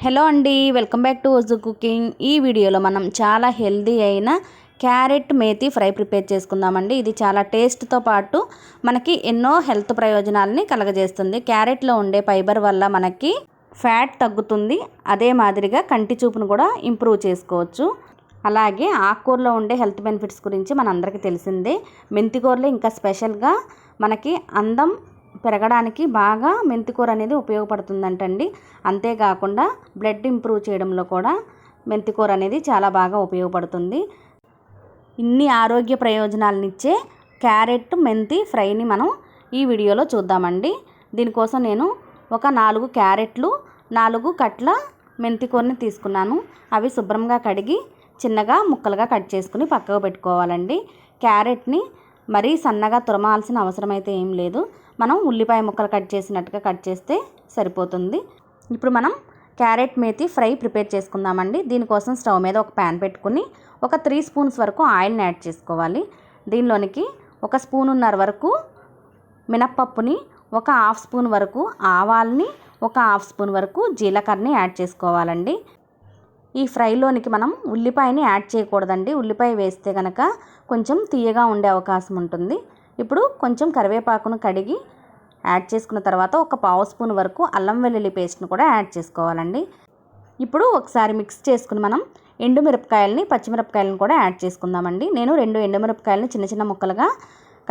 Hello అండి, welcome back to ఓజు cooking. ఈ వీడియోలో మనం చాలా హెల్దీ అయిన క్యారెట్ మేతి ఫ్రై ప్రిపేర్ చేసుకుందామండి. ఇది చాలా టేస్ట్తో పాటు మనకి ఎన్నో హెల్త్ ప్రయోజనాలని కలగజేస్తుంది. క్యారెట్లో ఉండే ఫైబర్ వల్ల మనకి ఫ్యాట్ తగ్గుతుంది. అదే మాదిరిగా కంటి చూపును కూడా ఇంప్రూవ్ చేసుకోవచ్చు. అలాగే ఆకుకూరలో ఉండే హెల్త్ బెనిఫిట్స్ గురించి మనందరికీ తెలిసిందే. మెంతికూరలో ఇంకా స్పెషల్గా మనకి అందం పెరగడానికి బాగా మెంతికూర అనేది ఉపయోగపడుతుందంటండి. అంతేకాకుండా బ్లడ్ ఇంప్రూవ్ చేయడంలో కూడా మెంతికూర అనేది చాలా బాగా ఉపయోగపడుతుంది. ఇన్ని ఆరోగ్య ప్రయోజనాలనిచ్చే క్యారెట్ మెంతి ఫ్రైని మనం ఈ వీడియోలో చూద్దామండి. దీనికోసం నేను ఒక 4 క్యారెట్లు, 4 కట్ల మెంతికూరని తీసుకున్నాను. అవి శుభ్రంగా కడిగి చిన్నగా ముక్కలుగా కట్ చేసుకుని పక్కకు పెట్టుకోవాలండి. క్యారెట్ని మరీ సన్నగా తురమాల్సిన అవసరం అయితే ఏం లేదు. మనం ఉల్లిపాయ ముక్కలు కట్ చేసినట్టుగా కట్ చేస్తే సరిపోతుంది. ఇప్పుడు మనం క్యారెట్ మేతి ఫ్రై ప్రిపేర్ చేసుకుందామండి. దీనికోసం స్టవ్ మీద ఒక ప్యాన్ పెట్టుకుని ఒక 3 స్పూన్స్ వరకు ఆయిల్ని యాడ్ చేసుకోవాలి. దీనిలోనికి 1 స్పూనున్నర వరకు మినప్పప్పుని, ఒక 1/2 స్పూన్ వరకు ఆవాల్ని, ఒక 1/2 స్పూన్ వరకు జీలకర్రని యాడ్ చేసుకోవాలండి. ఈ ఫ్రైలోనికి మనం ఉల్లిపాయని యాడ్ చేయకూడదండి. ఉల్లిపాయ వేస్తే కనుక కొంచెం తీయగా ఉండే అవకాశం ఉంటుంది. ఇప్పుడు కొంచెం కరివేపాకును కడిగి యాడ్ చేసుకున్న తర్వాత ఒక 1/2 స్పూన్ వరకు అల్లం వెల్లుల్లి పేస్ట్ని కూడా యాడ్ చేసుకోవాలండి. ఇప్పుడు ఒకసారి మిక్స్ చేసుకుని మనం ఎండుమిరపకాయలని, పచ్చిమిరపకాయలను కూడా యాడ్ చేసుకుందామండి. నేను 2 ఎండుమిరపకాయలని చిన్న చిన్న ముక్కలుగా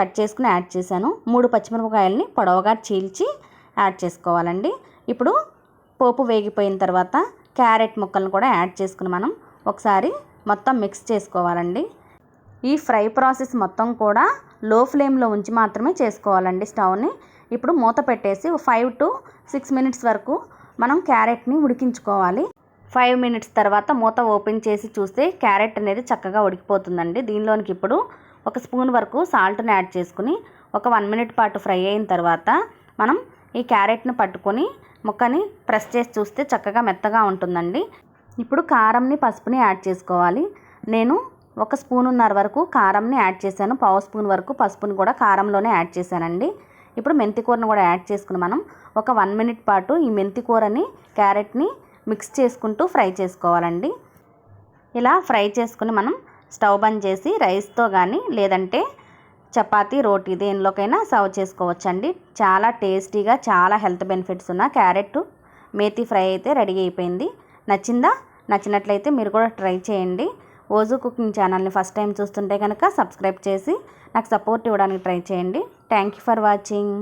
కట్ చేసుకుని యాడ్ చేశాను. 3 పచ్చిమిరపకాయలని పొడవుగా చీల్చి యాడ్ చేసుకోవాలండి. ఇప్పుడు పోపు వేగిపోయిన తర్వాత క్యారెట్ ముక్కలను కూడా యాడ్ చేసుకుని మనం ఒకసారి మొత్తం మిక్స్ చేసుకోవాలండి. ఈ ఫ్రై ప్రాసెస్ మొత్తం కూడా లో ఫ్లేమ్లో ఉంచి మాత్రమే చేసుకోవాలండి స్టవ్ని. ఇప్పుడు మూత పెట్టేసి 5 to 6 మినిట్స్ వరకు మనం క్యారెట్ని ఉడికించుకోవాలి. 5 మినిట్స్ తర్వాత మూత ఓపెన్ చేసి చూస్తే క్యారెట్ అనేది చక్కగా ఉడికిపోతుందండి. దీనిలోనికి ఇప్పుడు 1 స్పూన్ వరకు సాల్ట్ని యాడ్ చేసుకుని ఒక 1 మినిట్ పాటు ఫ్రై అయిన తర్వాత మనం ఈ క్యారెట్ని పట్టుకొని ముక్కని ప్రెస్ చేసి చూస్తే చక్కగా మెత్తగా ఉంటుందండి. ఇప్పుడు కారంని, పసుపుని యాడ్ చేసుకోవాలి. నేను 1 స్పూనున్నర వరకు కారంని యాడ్ చేశాను. 1/2 స్పూన్ వరకు పసుపుని కూడా కారంలోనే యాడ్ చేశానండి. ఇప్పుడు మెంతికూరని కూడా యాడ్ చేసుకుని మనం ఒక 1 మినిట్ పాటు ఈ మెంతికూరని, క్యారెట్ని మిక్స్ చేసుకుంటూ ఫ్రై చేసుకోవాలండి. ఇలా ఫ్రై చేసుకుని మనం స్టవ్ బంద్ చేసి రైస్తో కానీ లేదంటే చపాతీ, రోటీ దేనిలోకైనా సర్వ్ చేసుకోవచ్చండి. చాలా టేస్టీగా, చాలా హెల్త్ బెనిఫిట్స్ ఉన్న క్యారెట్ మేతి ఫ్రై అయితే రెడీ అయిపోయింది. నచ్చిందా? నచ్చినట్లయితే మీరు కూడా ట్రై చేయండి. ఓజు కుకింగ్ ఛానల్ని ఫస్ట్ టైం చూస్తుంటే కనుక సబ్స్క్రైబ్ చేసి నాకు సపోర్ట్ ఇవ్వడానికి ట్రై చేయండి. Thank you for watching.